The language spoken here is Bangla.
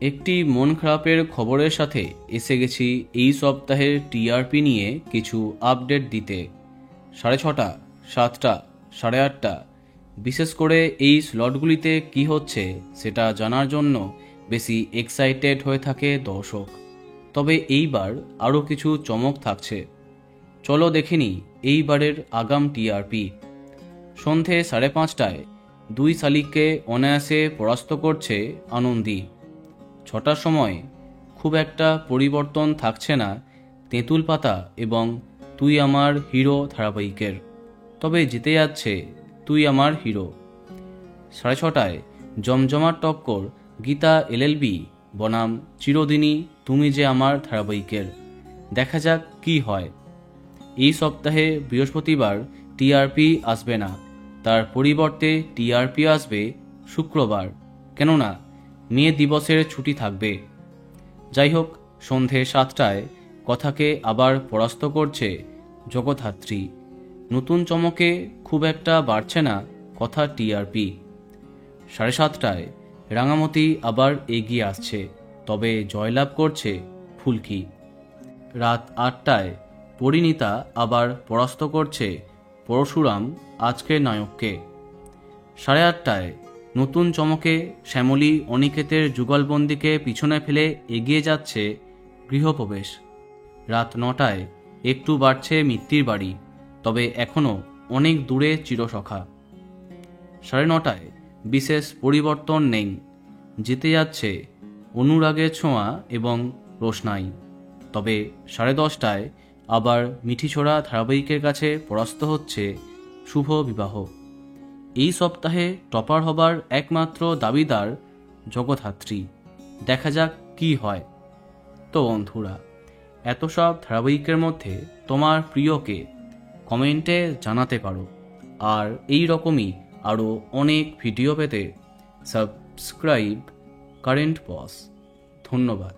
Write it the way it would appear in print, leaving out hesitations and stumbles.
একটি মন খারাপের খবরের সাথে এসে গেছি এই সপ্তাহের টিআরপি নিয়ে কিছু আপডেট দিতে। 6:30, 7টা, 8:30 বিশেষ করে এই স্লটগুলিতে কি হচ্ছে সেটা জানার জন্য বেশি এক্সাইটেড হয়ে থাকে দর্শক। তবে এইবার আরও কিছু চমক থাকছে। চলো দেখে নিই এইবারের আগাম টিআরপি। সন্ধে 5:30টায় 2 শালিককে অনায়াসে পরাস্ত করছে আনন্দী। 6টার সময় খুব একটা পরিবর্তন থাকছে না তেঁতুল পাতা এবং তুই আমার হিরো ধারাবাহিকের, তবে জিতে যাচ্ছে তুই আমার হিরো। 6:30টায় জমজমাট টক্কর গীতা এলএলবি বনাম চিরদিনই তুমি যে আমার ধারাবাহিকের। দেখা যাক কি হয়। এই সপ্তাহে বৃহস্পতিবার টিআরপি আসবে না, তার পরিবর্তে টিআরপি আসবে শুক্রবার, কেননা মে দিবসের ছুটি থাকবে। যাই হোক, সন্ধে 7টায় কথাকে আবার পরাস্ত করছে জগদ্ধাত্রী। নতুন চমকে খুব একটা বাড়ছে না কথা টিআরপি। 7:30টায় রাঙামতি আবার এগিয়ে আসছে, তবে জয়লাভ করছে ফুলকি। রাত 8টায় পরিণীতা আবার পরাস্ত করছে পরশুরাম আজকের নায়ককে। 8:30টায় নতুন চমকে শ্যামলী অনিকেতের যুগলবন্দিকে পিছনে ফেলে এগিয়ে যাচ্ছে গৃহপ্রবেশ। রাত 9টায় একটু বাড়ছে মিত্তির বাড়ি, তবে এখনও অনেক দূরে চিরসখা। 9:30টায় বিশেষ পরিবর্তন নেই, জিতে যাচ্ছে অনুরাগের ছোঁয়া এবং রোশনাই। তবে 10:30টায় আবার মিঠিছোড়া ধারাবাহিকের কাছে পরাস্ত হচ্ছে শুভ বিবাহ। এই সপ্তাহে টপার হবার একমাত্র দাবিদার জগদ্ধাত্রী। দেখা যাক কি হয়। তো বন্ধুরা, এত সব ধারাবাহিকের মধ্যে তোমার প্রিয়কে কমেন্টে জানাতে পারো। আর এই রকমই আরও অনেক ভিডিও পেতে সাবস্ক্রাইব কারেন্ট বস। ধন্যবাদ।